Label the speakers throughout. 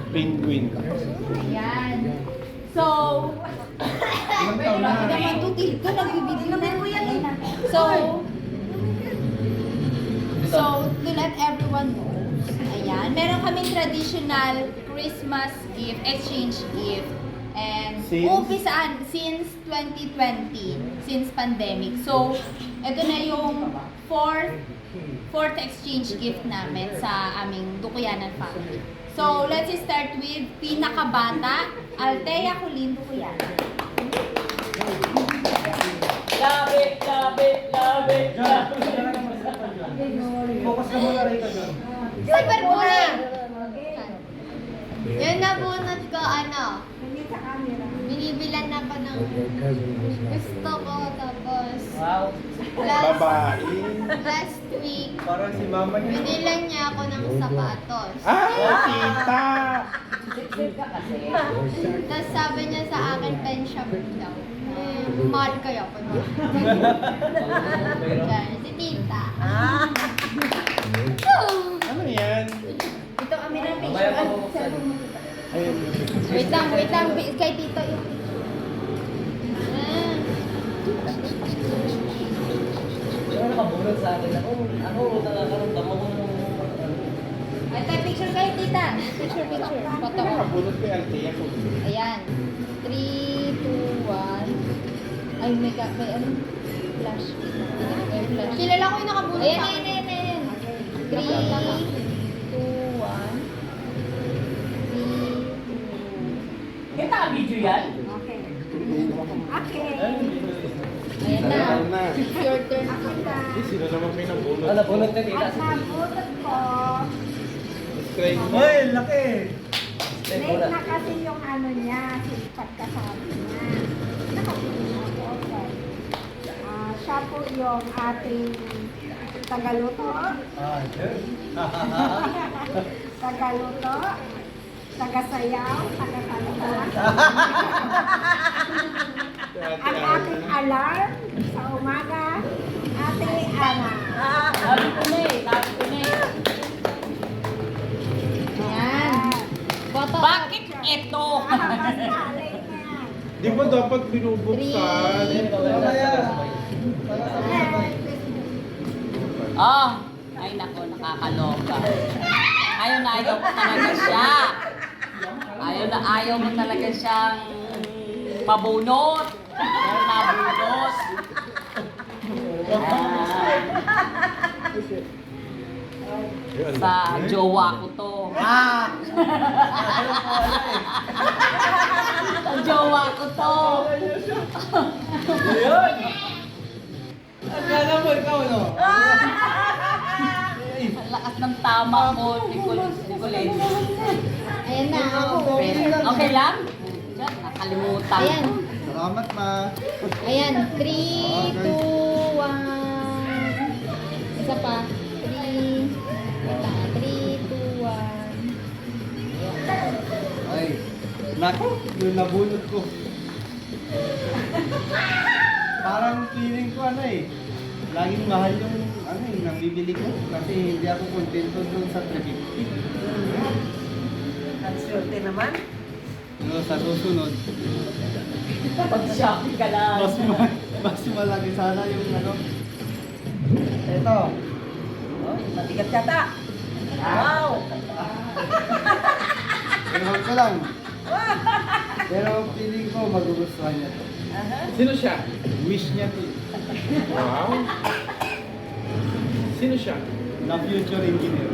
Speaker 1: Penguin.
Speaker 2: Ayan. So, naman tutil ka, nagbibigyo na mo yan. So, to let everyone know, ayan, meron kaming traditional Christmas gift, exchange gift. And umpisaan since 2020, since pandemic. So, ito na yung fourth exchange gift namin sa aming Dukuyanan family. So, let's start with pinakabata, Althea Colin Dukuyanan.
Speaker 3: Love it, love it, love it, love it.
Speaker 4: Focus ka muna rito dyan.
Speaker 2: Cyberbullying!
Speaker 5: Yung nabunot ko, binibilan na pa ng gusto ko, tapos
Speaker 3: Wow.
Speaker 1: Babae.
Speaker 5: last week,
Speaker 4: Parang si mama niya.
Speaker 5: binilan niya ako ng sapatos.
Speaker 1: Tita!
Speaker 3: Siksik ka kasi.
Speaker 5: Tapos sabi niya sa akin, pen shop daw. Mahal kaya ko na. Yan, si tita.
Speaker 1: Ano yan?
Speaker 2: Ito kami ng
Speaker 3: Mamaya pa bubuksan.
Speaker 1: Ayun.
Speaker 2: Wait lang, kay tito yung...
Speaker 3: Ano nakabulot sa akin? Ako nakakaramdam ako ng...
Speaker 2: Ay, tayo picture kayo, tita. Picture. Photo.
Speaker 1: Nakabulot ko yung Althea ko.
Speaker 2: Ayan. 3, 2, 1. Ay, may ano? Flash. Flash.
Speaker 5: Kilala ko yung nakabulot sa akin.
Speaker 2: Ayan. 3, 2, 1.
Speaker 3: Kita ka video yan?
Speaker 2: Ayan na.
Speaker 1: Ayan na.
Speaker 2: It's your turn.
Speaker 1: Sino naman may nabulot?
Speaker 3: Ano, bunot na tita.
Speaker 1: Describe mo.
Speaker 4: Hoy, laki!
Speaker 6: Late na kasi yung ano niya, yung pagkasabi niya. Nakapili ako. Siya po yung ating tagaluto. Tagaluto. Tagasayaw. Tagasalita. Ang ating alarm sa umaga. Ate Ana.
Speaker 3: Sabi ko na eh.
Speaker 2: Ayan. Photo.
Speaker 3: Bakit ito?
Speaker 6: Basta, late na yan.
Speaker 1: Di ba dapat binubuksan?
Speaker 3: Oh, ay nako, nakakaloka. Ayaw na ayaw mo talaga siya. Ayaw mo talaga siyang mabunot. Pero nabunot. Sa jowa ko to. Sa jowa ko to.
Speaker 4: Akala mo ikaw, no?
Speaker 3: Ang lakas ng tama ko, Nicolene.
Speaker 2: Ayan na. Ako.
Speaker 3: Okay lang? Diyan, nakalimutan.
Speaker 2: Ayan.
Speaker 4: Salamat, ma.
Speaker 2: Ayan. 3, 2, 1. Isa pa. 3. Wait lang. 3, 2, 1.
Speaker 4: Ay, nako, yung nabunot ko. Parang feeling ko laging mahal yung nabibili ko kasi hindi ako kontento doon sa 350.
Speaker 6: Ang swerte naman.
Speaker 4: Pero sa susunod,
Speaker 3: Pag-shopping ka lang.
Speaker 4: mas malaki sana yung Ito.
Speaker 6: Oh, matigat yata. Wow!
Speaker 4: Ewan ko lang. Pero feeling ko magugustuhan niya to.
Speaker 1: Sino siya?
Speaker 4: Wish niya to.
Speaker 1: Wow. Sino siya?
Speaker 4: Na future engineer.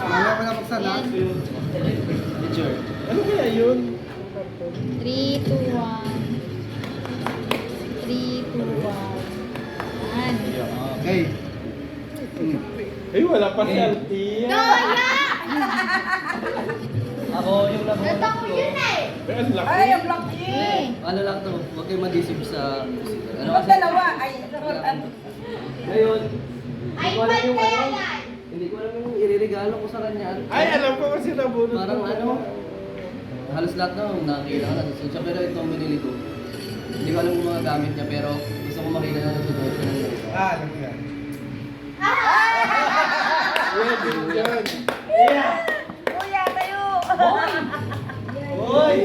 Speaker 4: Mamaya ko na buksan ha. Future.
Speaker 1: Ano kaya yun?
Speaker 2: 3, 2, 1. 3, 2, 1. Ayan.
Speaker 4: Okay.
Speaker 1: Ay, wala pa si Althea.
Speaker 3: Ako yung nabunot ko.
Speaker 1: Pero ang laki.
Speaker 6: Ay, ang laki!
Speaker 3: Ano lang to, huwag kayo mag-isip sa musika. Ano
Speaker 6: Ba't
Speaker 3: kasi?
Speaker 6: dalawa? Ay,
Speaker 3: Ngayon, hindi ko alam yung hindi ko alam yung iririgalo ko sa kanya.
Speaker 1: Ay, alam ko kasi nabunot
Speaker 3: Parang
Speaker 1: ko.
Speaker 3: ano, halos lahat na nakakailangan natin siya. Pero itong binili ko, hindi ko alam kung mga gamit niya, pero gusto ko makita na nasusunod siya ng ganito.
Speaker 4: Alam ko yan.
Speaker 5: Ah!
Speaker 1: Junjun.
Speaker 6: Kuya, tayo.
Speaker 4: Hoy!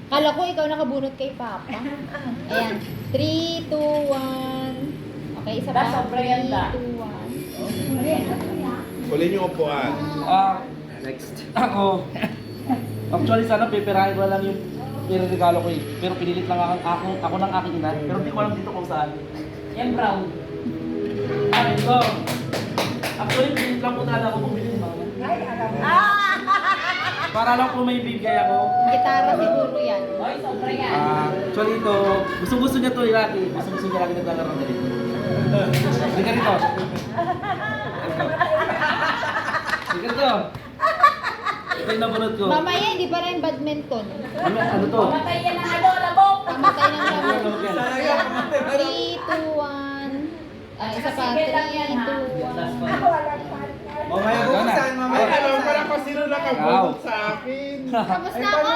Speaker 2: Kala ko ikaw nakabunot kay Papa. Ayan. 3, 2, 1. Okay, isa pa. 3, 2, 1.
Speaker 1: Uli niyo upuan.
Speaker 3: Next. Ako. Actually, sana pipirahin ko lang yung regalo ko eh. Pero pinilit lang ako ng aking ina. Pero hindi ko alam dito kung saan. Yan brown. Ito. Actually, pinilit lang po talaga ako bumili ng mga. Para lang po may bigay ako.
Speaker 2: Gitara siguro yan.
Speaker 3: Actually ito, gusto niya to lagi. Gusto niya lagi naglalaro na dito. Hindi ka rito. Hindi ka rito. Ito yung nabunod ko.
Speaker 2: Mamaya, hindi pa rin badminton.
Speaker 3: Ano to?
Speaker 2: Pamatay ng lamok. 3, 2, 1. Ay, isa pa. 3, 2, 1.
Speaker 4: Mamaya buksan, mamaya
Speaker 1: Ay, alam ko
Speaker 4: buksan.
Speaker 1: na kung sino nakabunot sa akin.
Speaker 2: Tapos na ako.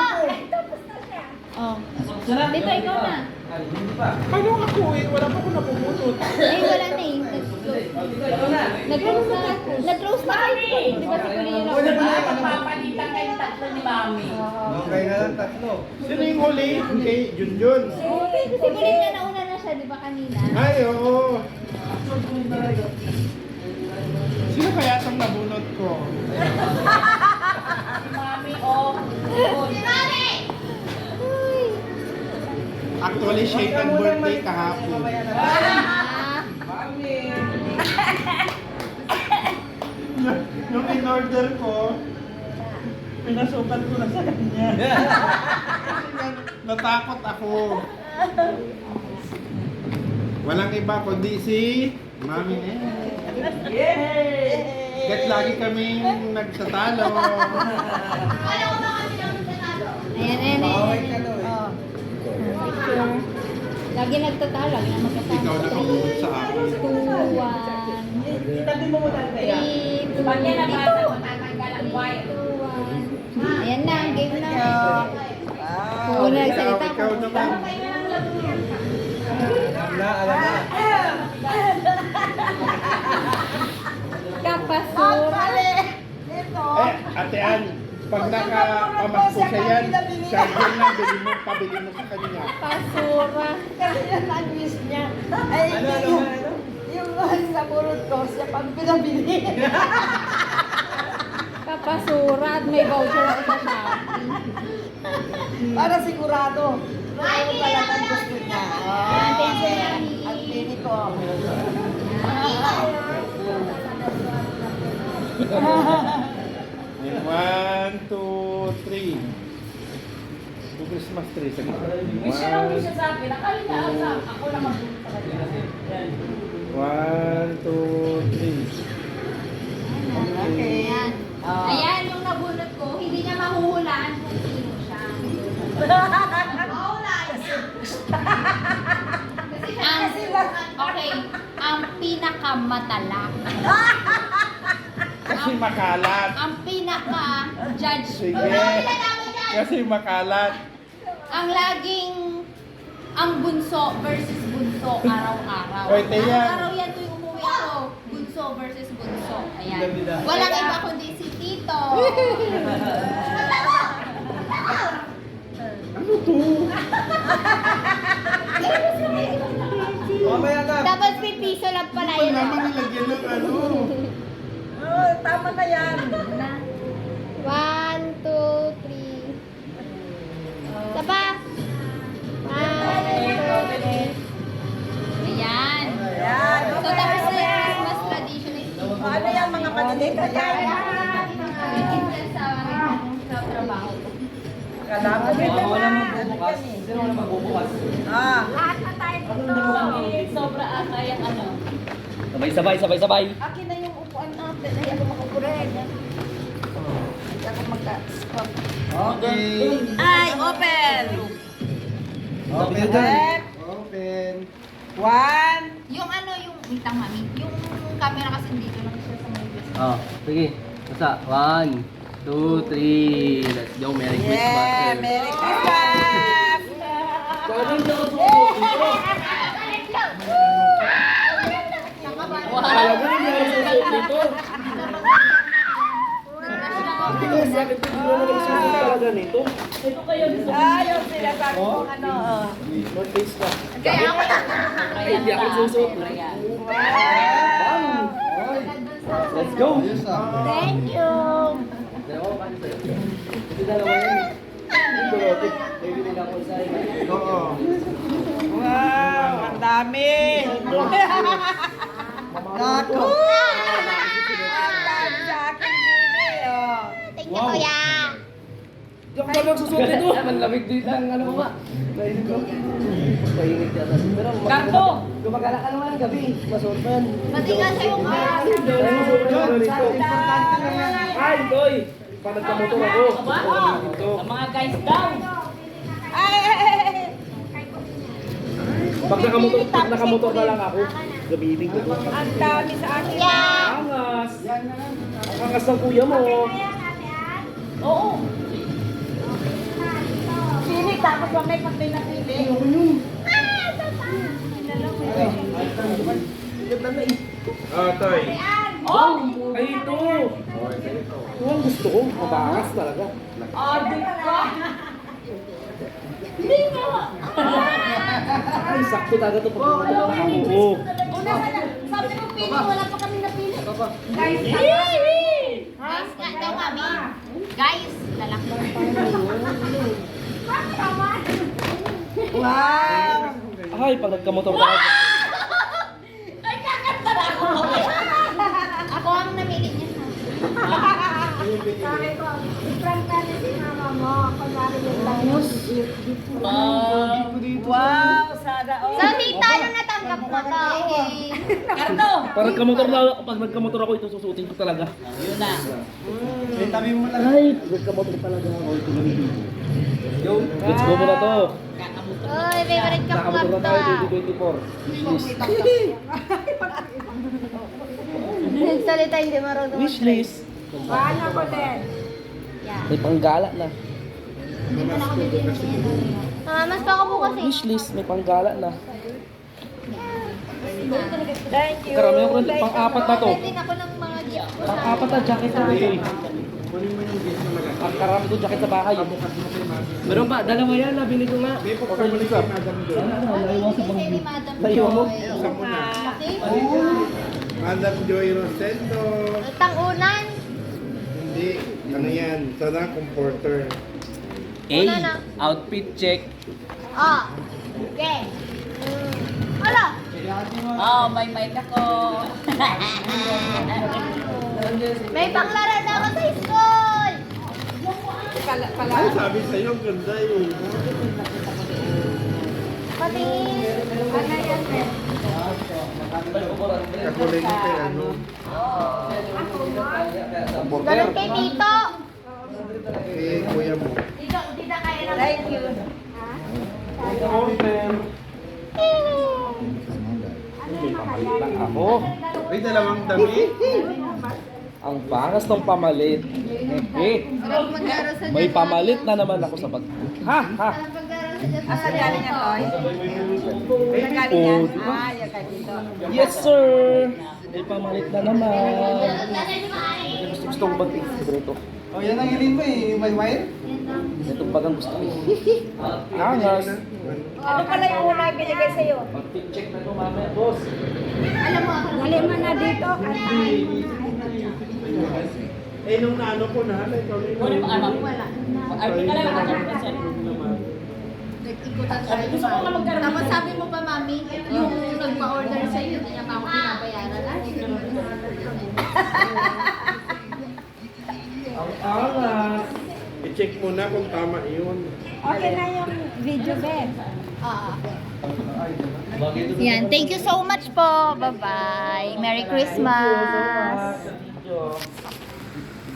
Speaker 2: Oh. Dito, ikaw na.
Speaker 3: Ay, hindi pa.
Speaker 1: Paano ako eh? Wala pa ako napubunot.
Speaker 2: Ay, wala na eh.
Speaker 3: Ikaw na.
Speaker 2: Nag-close na. Nag-close na kayo. Di ba si Kulina
Speaker 4: Una
Speaker 2: na?
Speaker 4: pa na yung
Speaker 6: Papalitan kayong tatlo ni Mami.
Speaker 4: Okay na lang, tatlo.
Speaker 1: Sino yung huli? Kay Junjun.
Speaker 2: Si Kulina nauna na siya, di ba kanina?
Speaker 1: Ay, oo. Sino kaya itong nabunot ko?
Speaker 6: Mami, oh.
Speaker 1: Actually, Shaitan birthday kahapon.
Speaker 2: Ah,
Speaker 1: Yung in-order ko, pinasukan ko na sa kanya. Natakot ako. Walang iba kundi si Mami Nene. Kahit lagi kaming nagtatalo.
Speaker 2: ayan, ayan,
Speaker 4: Bawal
Speaker 2: ayan.
Speaker 4: ka daw eh.
Speaker 2: Oh. Picture. Lagi nagtatalo, lagi na magkasama.
Speaker 1: Ikaw nakabunot sa akin.
Speaker 2: 2, 1.
Speaker 6: Itabi mo mo talaga yan.
Speaker 2: 3, 2,
Speaker 6: Pag yan nabasa,
Speaker 2: dito.
Speaker 6: matatanggal ang wire.
Speaker 2: 2, 1. Ayan na, ang game na. Oo, nagsalita
Speaker 1: Ikaw
Speaker 2: ko.
Speaker 1: naman.
Speaker 4: Alam na.
Speaker 2: Kapasura.
Speaker 6: Ito.
Speaker 1: Ate Ann, pag nakapamasko siya yan, charger na, pabili mo sa kanya.
Speaker 2: Pasura.
Speaker 6: Kasi yan ang wish niya. Ay,
Speaker 4: Ano?
Speaker 6: yung sa burot ko, siya pang pinabili.
Speaker 2: Kapasura at may voucher ako sa Shopee.
Speaker 6: Para sigurado. Ano talagang gusto niya.
Speaker 2: Thank you, Mami.
Speaker 6: At pili ko.
Speaker 1: One, two, three. Yung Christmas tree sa gitna.
Speaker 6: Wish niya lang wish niya sa akin. Akala niya ako lang magbulot sa kanya.
Speaker 1: One, two, three.
Speaker 6: Okay.
Speaker 2: Ayan.
Speaker 6: Ah.
Speaker 2: Ayan, yung nabunot ko, hindi niya mahuhulaan kung sino siya. Mahuhulaan niya. Okay, ang pinakamatalak.
Speaker 1: Kasi makalat.
Speaker 2: Ang pinaka-judge.
Speaker 1: Sige. Kasi makalat.
Speaker 2: Ang laging ang bunso versus bunso araw-araw.
Speaker 1: Oy, Tia.
Speaker 2: Araw-araw yan tuwing umuwi ako. Bunso versus bunso. Ayan. Walang iba kundi si Tito.
Speaker 1: Ano to?
Speaker 4: Mamaya na.
Speaker 2: Tapos may piso lang pala
Speaker 1: Wala
Speaker 2: yun.
Speaker 1: naman nilagyan ng ano.
Speaker 6: Oh, tama na yan.
Speaker 2: 1, 2, 3. Sapa. 1, 2, 3. Ayan.
Speaker 6: Ayan.
Speaker 2: So tapos na yung Christmas tradition is
Speaker 6: Ano yan mga kanilita yan?
Speaker 2: sa trabaho.
Speaker 6: Kalaban din
Speaker 3: Wala
Speaker 6: naman.
Speaker 3: magbubukas. Sino wala magbubukas?
Speaker 6: Ah. Lahat na tayo dito.
Speaker 2: Sobra ata yung ano.
Speaker 3: Sabay.
Speaker 6: Akin na yung upuan natin. Ay, ako makapurin. Ay, ako magka-scrub.
Speaker 4: Okay.
Speaker 6: Ay, open!
Speaker 4: Open.
Speaker 6: Left.
Speaker 4: Open.
Speaker 6: One.
Speaker 2: Yung ano, yung mitang mami, yung camera kasi dito lang siya sa movies.
Speaker 3: Oh, sige. Basta. 1, 2, 3. Let's go. Merry Christmas.
Speaker 6: Yeah, Merry Christmas!
Speaker 3: ganito.
Speaker 6: Ayaw sila sabi ko ano.
Speaker 3: North Face ka.
Speaker 2: Kaya ako
Speaker 3: Hindi ako susuot. Bang! Let's go!
Speaker 4: Ayos ah.
Speaker 6: Thank you.
Speaker 3: Kasi dalawa yan eh. Ito, Rotic. May binili ako isa.
Speaker 1: Oo.
Speaker 6: Wow, ang dami. Naku. Ang dami sa akin, Bibi. Oh.
Speaker 5: Thank you, kuya.
Speaker 3: Diyan ka lang susuot ito. Manlamig din ang ano mo ba? Naisip ko. Pahinit yata. Pero Karto! Gumagala ka naman ang gabi. Masuot mo yan.
Speaker 2: matigas yung
Speaker 3: Ay, masuot mo ganito.
Speaker 4: Importante lang yan.
Speaker 3: Ay, Toy! Paano nagkamotor ako? Dito.
Speaker 6: Mga guys daw. Ay.
Speaker 3: Pag nakamotor na lang ako, gamitin ko.
Speaker 6: Ang dami sa akin.
Speaker 3: Angas! Ang angas ng kuya mo.
Speaker 6: Oo. Pili, tapos wag may patay na pili.
Speaker 1: Toy.
Speaker 6: Oh!
Speaker 3: Ay, ito! Ito ang gusto ko. Mabangas talaga.
Speaker 6: Order ka.
Speaker 3: Ay, sakto talaga ito pag Oo.
Speaker 5: Sabi ko, pili, wala pa kami napili.
Speaker 2: Guys nga daw, mami. Guys, lalaki.
Speaker 6: Wow!
Speaker 3: Ay, pag nagkamotor ka.
Speaker 2: Ako ang namili niya.
Speaker 5: Sabi ko, different ka na si mama mo. Kunwari yung bangus.
Speaker 6: Wow! Sada all.
Speaker 5: So, tita, ano natanggap mo to?
Speaker 6: Karto!
Speaker 3: Pag nagkamotor ako, ito susuotin ko talaga.
Speaker 6: Yun na.
Speaker 4: May tabi mo lang.
Speaker 3: Ay, nagkamotor talaga ako. Let's go muna to.
Speaker 5: Uy, favorite ka
Speaker 3: Nakamotor na
Speaker 5: to.
Speaker 3: tayo 2024.
Speaker 5: Nagsalita, hindi marunong.
Speaker 3: Wishlist.
Speaker 6: Paano ko din?
Speaker 3: May panggala na.
Speaker 5: Mas pa ako bukas eh.
Speaker 3: Wishlist, may panggala na.
Speaker 6: Thank you.
Speaker 3: Karamihan ko rin, pang-apat na to.
Speaker 2: Din ako ng mga gift ko sa
Speaker 3: Pang-apat na jacket na ito eh. Ang karami ko jacket sa bahay. Meron pa, dalawa yan, nabili ko nga.
Speaker 1: May pagkabalik sa Madam Joy.
Speaker 2: Kasi ni Madam
Speaker 3: Tayo mo?
Speaker 2: Joy.
Speaker 1: Isa mo na.
Speaker 2: Laki.
Speaker 1: Madam Joy Rosendo.
Speaker 5: Tangunan.
Speaker 1: Hindi. Ano yan? Sana comforter.
Speaker 5: Una na.
Speaker 3: Outfit check.
Speaker 5: Ah. Okay. Ala.
Speaker 6: Oh, may mic ako.
Speaker 5: May panglaro na ako sa school.
Speaker 1: Ay, sabi sa'yo, ang ganda eh.
Speaker 5: Patingin. Ano yan, Ben?
Speaker 1: Kakulay niya kay ano.
Speaker 5: Ganun kay Tito.
Speaker 1: Eh, kuya mo.
Speaker 6: Thank you.
Speaker 3: May pamalit lang ako.
Speaker 1: May dalawang dami.
Speaker 3: Ang bangas ng pamalit.
Speaker 2: Sarap maglaro sa
Speaker 3: May pamalit na naman ako sa bag. Ha? Ha?
Speaker 6: Asa galing yan, Toy? Asa galing
Speaker 3: Oh,
Speaker 6: yan?
Speaker 3: di ba?
Speaker 6: Yan ka dito.
Speaker 3: Yes, sir! May pamalit na naman. Gusto kong bag ito.
Speaker 4: Oh, yan ang hilin mo eh. May wire?
Speaker 3: Itong bag ang gusto ko. Angas.
Speaker 6: Ano pala yung una binigay sa'yo?
Speaker 3: Outfit check na ito mamaya, boss.
Speaker 6: Dali mo na dito.
Speaker 1: Eh, nung naano ko na, ikaw rin.
Speaker 2: Wala. Nag-ikutan tayo. Tapos sabi mo pa, mami, yung nagpa-order sa'yo, hindi niya pa ako pinabayaran.
Speaker 1: Ang angas. I-check mo na kung tama yun.
Speaker 6: Okay na yung video, Ben.
Speaker 2: Yan, thank you so much po. Bye-bye. Merry Christmas.
Speaker 3: Thank you.